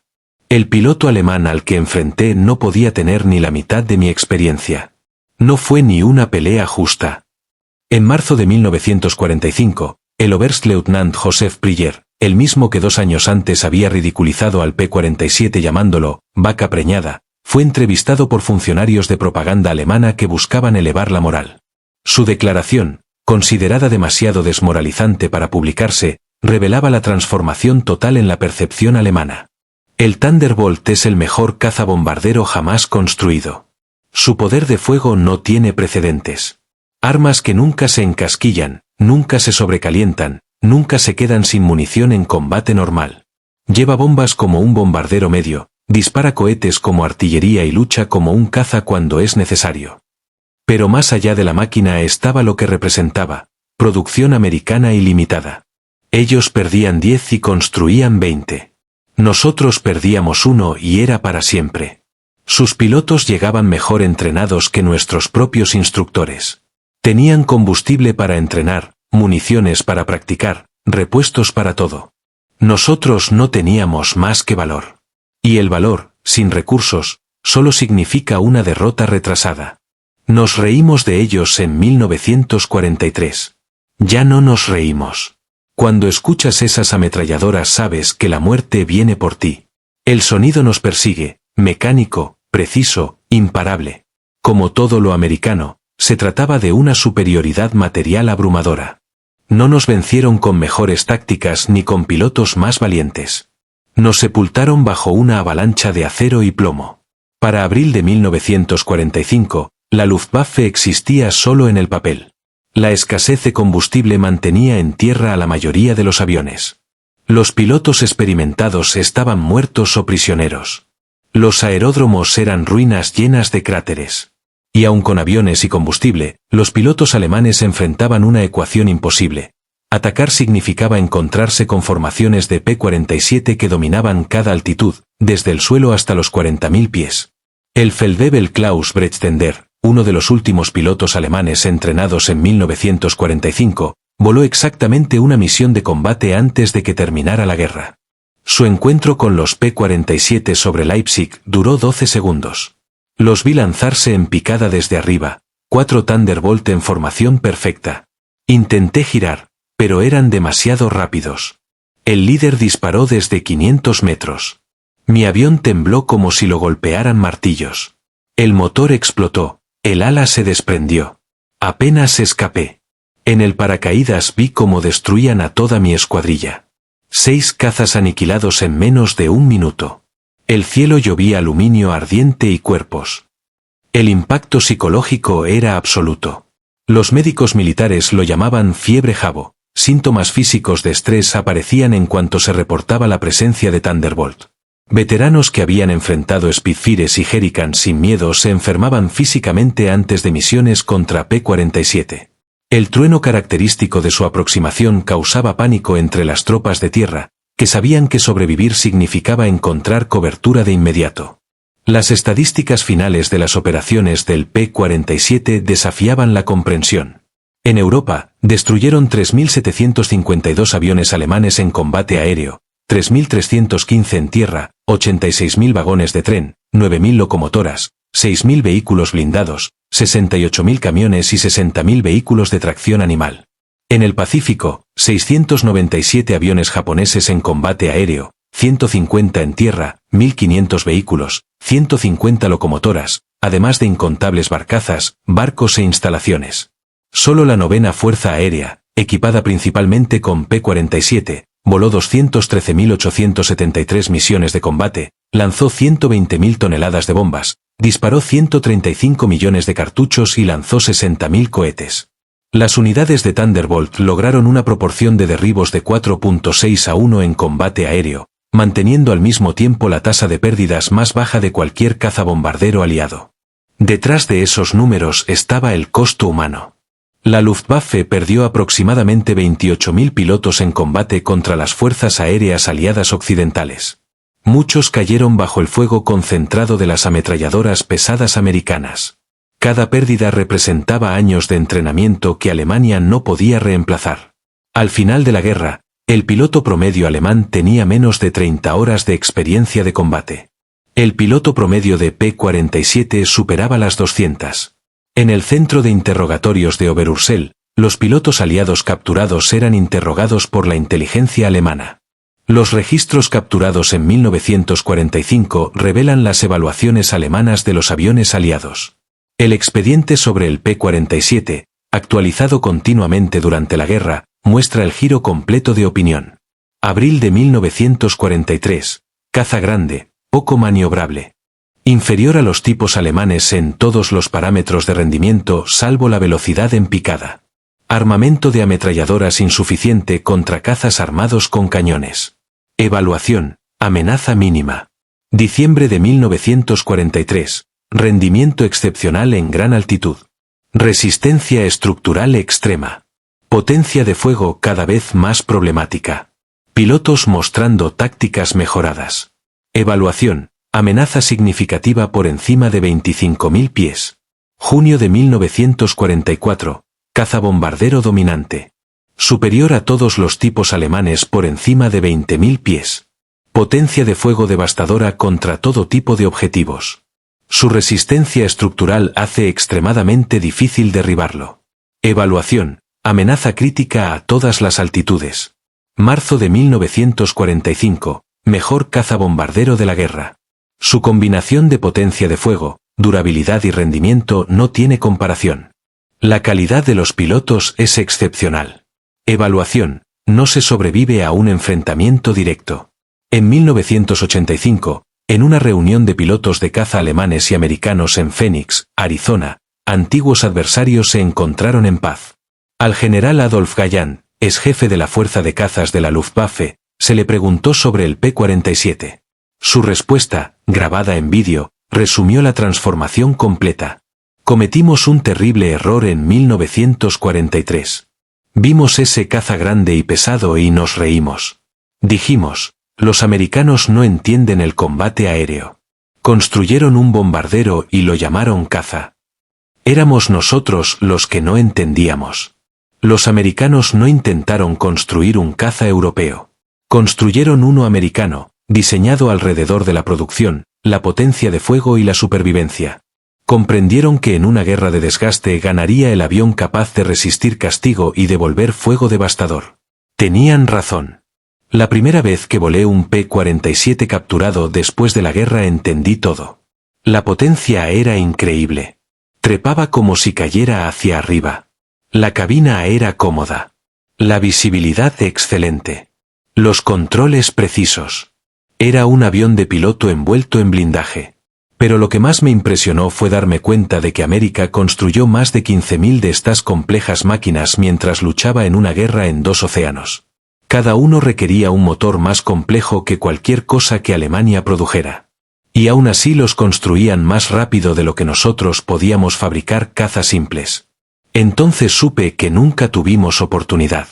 El piloto alemán al que enfrenté no podía tener ni la mitad de mi experiencia. No fue ni una pelea justa. En marzo de 1945, el Oberstleutnant Joseph Priller, el mismo que 2 años antes había ridiculizado al P-47 llamándolo «vaca preñada», fue entrevistado por funcionarios de propaganda alemana que buscaban elevar la moral. Su declaración, considerada demasiado desmoralizante para publicarse, revelaba la transformación total en la percepción alemana. El Thunderbolt es el mejor cazabombardero jamás construido. Su poder de fuego no tiene precedentes. Armas que nunca se encasquillan, nunca se sobrecalientan, nunca se quedan sin munición en combate normal. Lleva bombas como un bombardero medio, dispara cohetes como artillería y lucha como un caza cuando es necesario. Pero más allá de la máquina estaba lo que representaba, producción americana ilimitada. Ellos perdían 10 y construían 20. Nosotros perdíamos 1 y era para siempre. Sus pilotos llegaban mejor entrenados que nuestros propios instructores. Tenían combustible para entrenar, municiones para practicar, repuestos para todo. Nosotros no teníamos más que valor. Y el valor, sin recursos, solo significa una derrota retrasada. Nos reímos de ellos en 1943. Ya no nos reímos. Cuando escuchas esas ametralladoras sabes que la muerte viene por ti. El sonido nos persigue, mecánico, preciso, imparable. Como todo lo americano, se trataba de una superioridad material abrumadora. No nos vencieron con mejores tácticas ni con pilotos más valientes. Nos sepultaron bajo una avalancha de acero y plomo. Para abril de 1945, la Luftwaffe existía solo en el papel. La escasez de combustible mantenía en tierra a la mayoría de los aviones. Los pilotos experimentados estaban muertos o prisioneros. Los aeródromos eran ruinas llenas de cráteres. Y aun con aviones y combustible, los pilotos alemanes enfrentaban una ecuación imposible. Atacar significaba encontrarse con formaciones de P-47 que dominaban cada altitud, desde el suelo hasta los 40.000 pies. El Feldwebel Klaus Brechtender, uno de los últimos pilotos alemanes entrenados en 1945, voló exactamente una misión de combate antes de que terminara la guerra. Su encuentro con los P-47 sobre Leipzig duró 12 segundos. Los vi lanzarse en picada desde arriba, 4 Thunderbolt en formación perfecta. Intenté girar, pero eran demasiado rápidos. El líder disparó desde 500 metros. Mi avión tembló como si lo golpearan martillos. El motor explotó, el ala se desprendió. Apenas escapé. En el paracaídas vi cómo destruían a toda mi escuadrilla. 6 cazas aniquilados en menos de 1 minuto. El cielo llovía aluminio ardiente y cuerpos. El impacto psicológico era absoluto. Los médicos militares lo llamaban fiebre Jabo. Síntomas físicos de estrés aparecían en cuanto se reportaba la presencia de Thunderbolt. Veteranos que habían enfrentado Spitfires y Hurricanes sin miedo se enfermaban físicamente antes de misiones contra P-47. El trueno característico de su aproximación causaba pánico entre las tropas de tierra, que sabían que sobrevivir significaba encontrar cobertura de inmediato. Las estadísticas finales de las operaciones del P-47 desafiaban la comprensión. En Europa, destruyeron 3.752 aviones alemanes en combate aéreo, 3.315 en tierra, 86.000 vagones de tren, 9.000 locomotoras, 6.000 vehículos blindados, 68.000 camiones y 60.000 vehículos de tracción animal. En el Pacífico, 697 aviones japoneses en combate aéreo, 150 en tierra, 1.500 vehículos, 150 locomotoras, además de incontables barcazas, barcos e instalaciones. Solo la 9ª Fuerza Aérea, equipada principalmente con P-47, voló 213.873 misiones de combate, lanzó 120.000 toneladas de bombas, disparó 135 millones de cartuchos y lanzó 60.000 cohetes. Las unidades de Thunderbolt lograron una proporción de derribos de 4.6 a 1 en combate aéreo, manteniendo al mismo tiempo la tasa de pérdidas más baja de cualquier cazabombardero aliado. Detrás de esos números estaba el costo humano. La Luftwaffe perdió aproximadamente 28.000 pilotos en combate contra las fuerzas aéreas aliadas occidentales. Muchos cayeron bajo el fuego concentrado de las ametralladoras pesadas americanas. Cada pérdida representaba años de entrenamiento que Alemania no podía reemplazar. Al final de la guerra, el piloto promedio alemán tenía menos de 30 horas de experiencia de combate. El piloto promedio de P-47 superaba las 200. En el centro de interrogatorios de Oberursel, los pilotos aliados capturados eran interrogados por la inteligencia alemana. Los registros capturados en 1945 revelan las evaluaciones alemanas de los aviones aliados. El expediente sobre el P-47, actualizado continuamente durante la guerra, muestra el giro completo de opinión. Abril de 1943. Caza grande, poco maniobrable. Inferior a los tipos alemanes en todos los parámetros de rendimiento salvo la velocidad en picada. Armamento de ametralladoras insuficiente contra cazas armados con cañones. Evaluación, amenaza mínima. Diciembre de 1943. Rendimiento excepcional en gran altitud. Resistencia estructural extrema. Potencia de fuego cada vez más problemática. Pilotos mostrando tácticas mejoradas. Evaluación, amenaza significativa por encima de 25.000 pies. Junio de 1944. Cazabombardero dominante. Superior a todos los tipos alemanes por encima de 20.000 pies. Potencia de fuego devastadora contra todo tipo de objetivos. Su resistencia estructural hace extremadamente difícil derribarlo. Evaluación, amenaza crítica a todas las altitudes. Marzo de 1945, mejor cazabombardero de la guerra. Su combinación de potencia de fuego, durabilidad y rendimiento no tiene comparación. La calidad de los pilotos es excepcional. Evaluación, no se sobrevive a un enfrentamiento directo. En 1985, en una reunión de pilotos de caza alemanes y americanos en Phoenix, Arizona, antiguos adversarios se encontraron en paz. Al general Adolf Galland, ex jefe de la fuerza de cazas de la Luftwaffe, se le preguntó sobre el P-47. Su respuesta, grabada en vídeo, resumió la transformación completa. Cometimos un terrible error en 1943. Vimos ese caza grande y pesado y nos reímos. Dijimos, los americanos no entienden el combate aéreo. Construyeron un bombardero y lo llamaron caza. Éramos nosotros los que no entendíamos. Los americanos no intentaron construir un caza europeo. Construyeron uno americano, diseñado alrededor de la producción, la potencia de fuego y la supervivencia. Comprendieron que en una guerra de desgaste ganaría el avión capaz de resistir castigo y devolver fuego devastador. Tenían razón. La primera vez que volé un P-47 capturado después de la guerra entendí todo. La potencia era increíble. Trepaba como si cayera hacia arriba. La cabina era cómoda. La visibilidad excelente. Los controles precisos. Era un avión de piloto envuelto en blindaje. Pero lo que más me impresionó fue darme cuenta de que América construyó más de 15.000 de estas complejas máquinas mientras luchaba en una guerra en 2 océanos. Cada uno requería un motor más complejo que cualquier cosa que Alemania produjera. Y aún así los construían más rápido de lo que nosotros podíamos fabricar cazas simples. Entonces supe que nunca tuvimos oportunidad.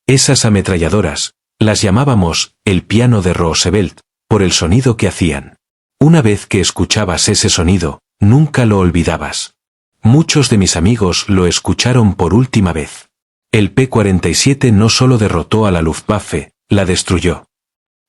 Esas ametralladoras, las llamábamos el piano de Roosevelt, por el sonido que hacían. Una vez que escuchabas ese sonido, nunca lo olvidabas. Muchos de mis amigos lo escucharon por última vez. El P-47 no solo derrotó a la Luftwaffe, la destruyó.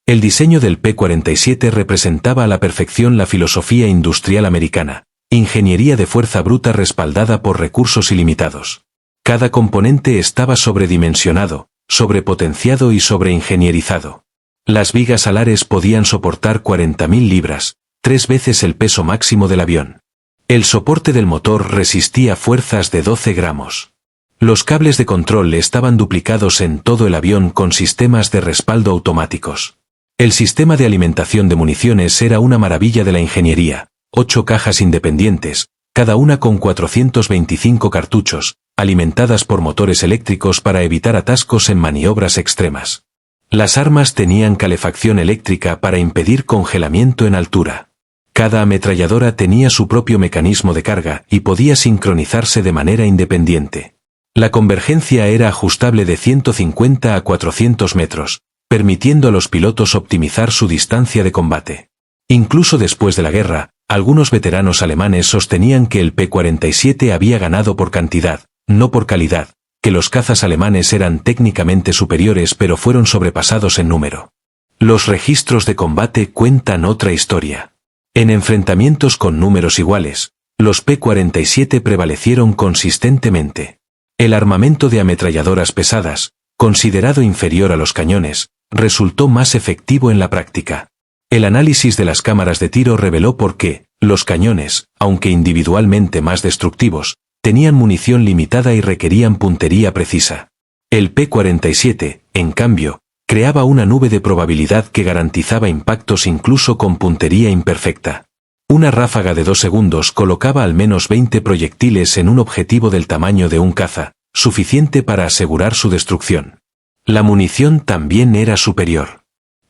El diseño del P-47 representaba a la perfección la filosofía industrial americana, ingeniería de fuerza bruta respaldada por recursos ilimitados. Cada componente estaba sobredimensionado, sobrepotenciado y sobreingenierizado. Las vigas alares podían soportar 40.000 libras, 3 veces el peso máximo del avión. El soporte del motor resistía fuerzas de 12 gramos. Los cables de control estaban duplicados en todo el avión con sistemas de respaldo automáticos. El sistema de alimentación de municiones era una maravilla de la ingeniería, 8 cajas independientes, cada una con 425 cartuchos, alimentadas por motores eléctricos para evitar atascos en maniobras extremas. Las armas tenían calefacción eléctrica para impedir congelamiento en altura. Cada ametralladora tenía su propio mecanismo de carga y podía sincronizarse de manera independiente. La convergencia era ajustable de 150 a 400 metros, permitiendo a los pilotos optimizar su distancia de combate. Incluso después de la guerra, algunos veteranos alemanes sostenían que el P-47 había ganado por cantidad, no por calidad, que los cazas alemanes eran técnicamente superiores pero fueron sobrepasados en número. Los registros de combate cuentan otra historia. En enfrentamientos con números iguales, los P-47 prevalecieron consistentemente. El armamento de ametralladoras pesadas, considerado inferior a los cañones, resultó más efectivo en la práctica. El análisis de las cámaras de tiro reveló por qué los cañones, aunque individualmente más destructivos, tenían munición limitada y requerían puntería precisa. El P-47, en cambio, creaba una nube de probabilidad que garantizaba impactos incluso con puntería imperfecta. Una ráfaga de 2 segundos colocaba al menos 20 proyectiles en un objetivo del tamaño de un caza, suficiente para asegurar su destrucción. La munición también era superior.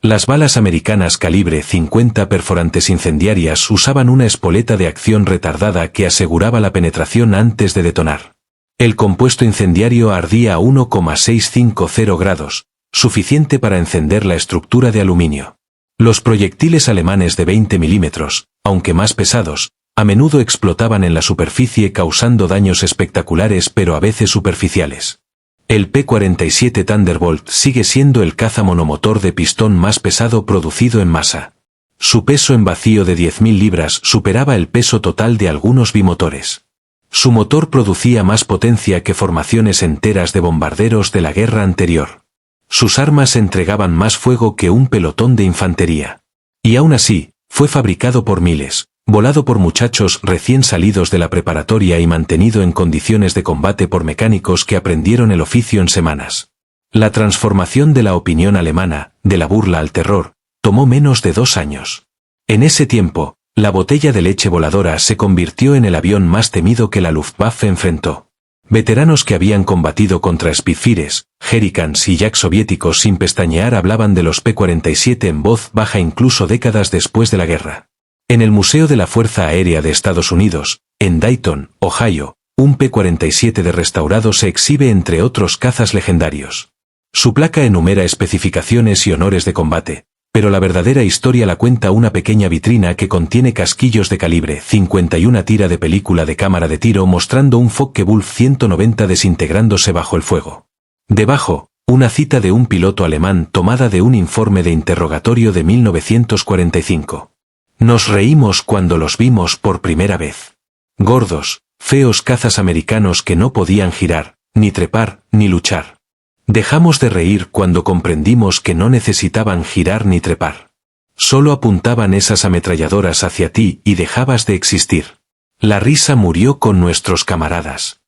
Las balas americanas calibre 50 perforantes incendiarias usaban una espoleta de acción retardada que aseguraba la penetración antes de detonar. El compuesto incendiario ardía a 1,650 grados, suficiente para encender la estructura de aluminio. Los proyectiles alemanes de 20 milímetros, aunque más pesados, a menudo explotaban en la superficie causando daños espectaculares pero a veces superficiales. El P-47 Thunderbolt sigue siendo el caza monomotor de pistón más pesado producido en masa. Su peso en vacío de 10.000 libras superaba el peso total de algunos bimotores. Su motor producía más potencia que formaciones enteras de bombarderos de la guerra anterior. Sus armas entregaban más fuego que un pelotón de infantería. Y aún así, fue fabricado por miles, volado por muchachos recién salidos de la preparatoria y mantenido en condiciones de combate por mecánicos que aprendieron el oficio en semanas. La transformación de la opinión alemana, de la burla al terror, tomó menos de 2 años. En ese tiempo, la botella de leche voladora se convirtió en el avión más temido que la Luftwaffe enfrentó. Veteranos que habían combatido contra Spitfires, Hurricanes y Jacks soviéticos sin pestañear hablaban de los P-47 en voz baja incluso décadas después de la guerra. En el Museo de la Fuerza Aérea de Estados Unidos, en Dayton, Ohio, un P-47 de restaurado se exhibe entre otros cazas legendarios. Su placa enumera especificaciones y honores de combate, pero la verdadera historia la cuenta una pequeña vitrina que contiene casquillos de calibre 51 tira de película de cámara de tiro mostrando un Focke-Wulf 190 desintegrándose bajo el fuego. Debajo, una cita de un piloto alemán tomada de un informe de interrogatorio de 1945. Nos reímos cuando los vimos por primera vez. Gordos, feos cazas americanos que no podían girar, ni trepar, ni luchar. Dejamos de reír cuando comprendimos que no necesitaban girar ni trepar. Solo apuntaban esas ametralladoras hacia ti y dejabas de existir. La risa murió con nuestros camaradas.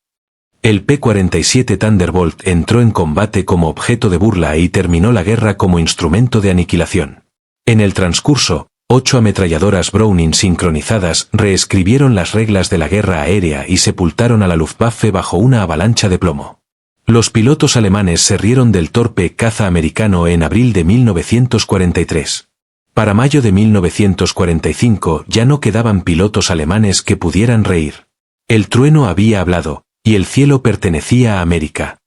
El P-47 Thunderbolt entró en combate como objeto de burla y terminó la guerra como instrumento de aniquilación. En el transcurso, 8 ametralladoras Browning sincronizadas reescribieron las reglas de la guerra aérea y sepultaron a la Luftwaffe bajo una avalancha de plomo. Los pilotos alemanes se rieron del torpe caza americano en abril de 1943. Para mayo de 1945 ya no quedaban pilotos alemanes que pudieran reír. El trueno había hablado, y el cielo pertenecía a América.